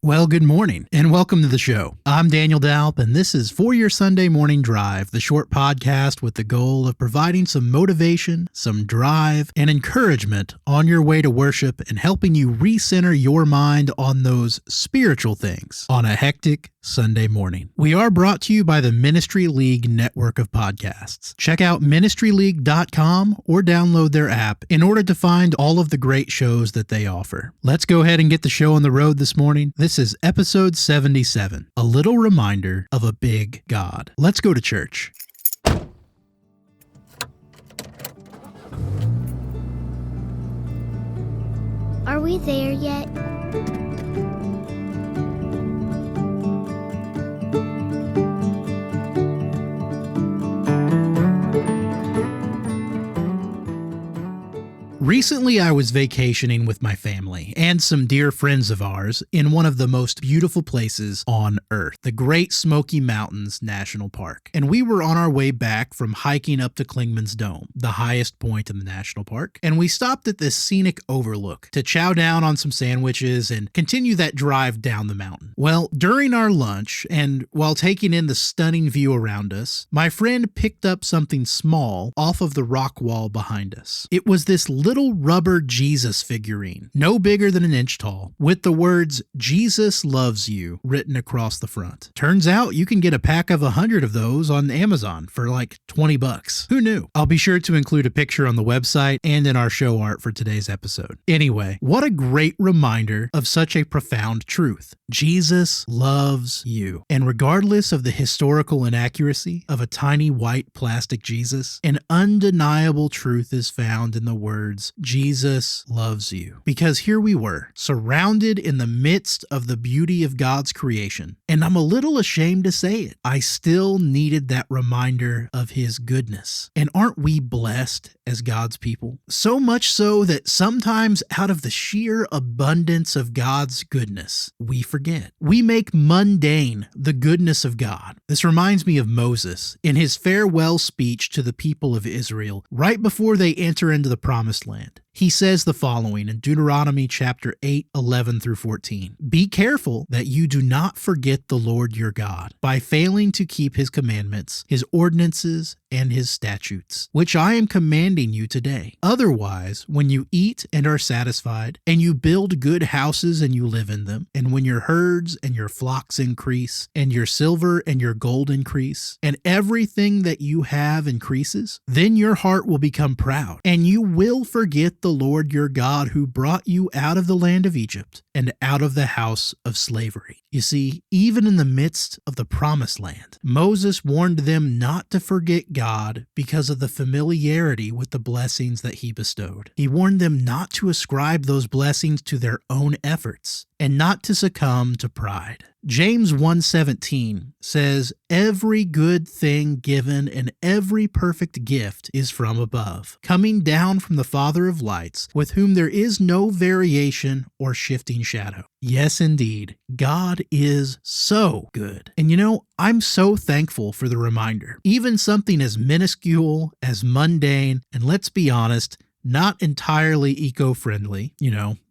Well, good morning and welcome to the show. I'm Daniel Dalp, and this is For Your Sunday Morning Drive, the short podcast with the goal of providing some motivation, some drive, and encouragement on your way to worship and helping you recenter your mind on those spiritual things on a hectic Sunday morning. We are brought to you by the Ministry League network of podcasts. Check out ministryleague.com or download their app in order to find all of the great shows that they offer. Let's go ahead and get the show on the road this morning. This is episode 77, a little reminder of a big God. Let's go to church. Are we there yet? Recently, I was vacationing with my family and some dear friends of ours in one of the most beautiful places on Earth, the Great Smoky Mountains National Park. And we were on our way back from hiking up to Clingman's Dome, the highest point in the national park. And we stopped at this scenic overlook to chow down on some sandwiches and continue that drive down the mountain. Well, during our lunch and while taking in the stunning view around us, my friend picked up something small off of the rock wall behind us. It was this little rubber Jesus figurine, no bigger than an inch tall, with the words "Jesus loves you" written across the front. Turns out you can get a pack of 100 of those on Amazon for like $20. Who knew? I'll be sure to include a picture on the website and in our show art for today's episode. Anyway, what a great reminder of such a profound truth. Jesus loves you. And regardless of the historical inaccuracy of a tiny white plastic Jesus, an undeniable truth is found in the words, Jesus loves you. Because here we were, surrounded in the midst of the beauty of God's creation. And I'm a little ashamed to say it. I still needed that reminder of His goodness. And aren't we blessed as God's people? So much so that sometimes out of the sheer abundance of God's goodness, we forget. We make mundane the goodness of God. This reminds me of Moses in his farewell speech to the people of Israel right before they enter into the promised land. He says the following in Deuteronomy chapter 8, 11 through 14. Be careful that you do not forget the Lord your God by failing to keep His commandments, His ordinances, and His statutes, which I am commanding you today. Otherwise, when you eat and are satisfied, and you build good houses and you live in them, and when your herds and your flocks increase, and your silver and your gold increase, and everything that you have increases, then your heart will become proud, and you will forget the Lord your God who brought you out of the land of Egypt and out of the house of slavery. You see, even in the midst of the promised land, Moses warned them not to forget God because of the familiarity with the blessings that He bestowed. He warned them not to ascribe those blessings to their own efforts and not to succumb to pride. James 1:17 says, "Every good thing given and every perfect gift is from above, coming down from the Father of lights, with whom there is no variation or shifting shadow." Yes, indeed, God is so good. And I'm so thankful for the reminder. Even something as minuscule, as mundane, and let's be honest, not entirely eco-friendly,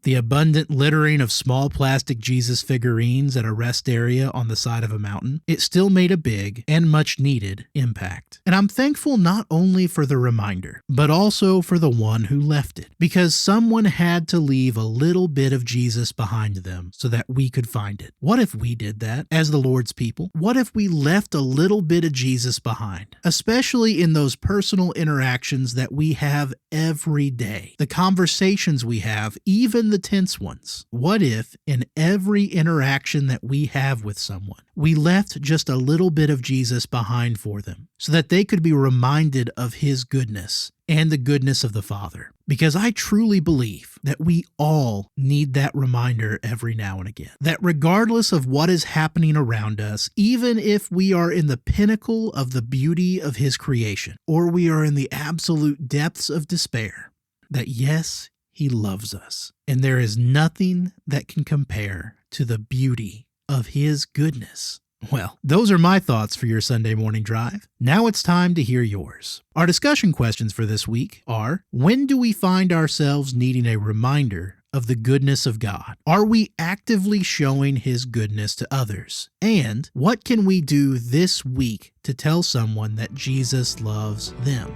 the abundant littering of small plastic Jesus figurines at a rest area on the side of a mountain, it still made a big and much needed impact. And I'm thankful not only for the reminder, but also for the one who left it, because someone had to leave a little bit of Jesus behind them so that we could find it. What if we did that as the Lord's people? What if we left a little bit of Jesus behind, especially in those personal interactions that we have every day, the conversations we have, even the tense ones? What if in every interaction that we have with someone, we left just a little bit of Jesus behind for them so that they could be reminded of His goodness and the goodness of the Father? Because I truly believe that we all need that reminder every now and again. That regardless of what is happening around us, even if we are in the pinnacle of the beauty of His creation, or we are in the absolute depths of despair, that yes, He loves us, and there is nothing that can compare to the beauty of His goodness. Well, those are my thoughts for your Sunday morning drive. Now it's time to hear yours. Our discussion questions for this week are: when do we find ourselves needing a reminder of the goodness of God? Are we actively showing His goodness to others? And what can we do this week to tell someone that Jesus loves them?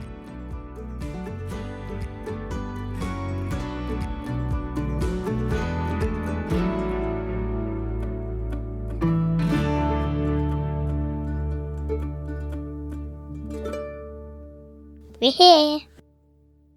We're here.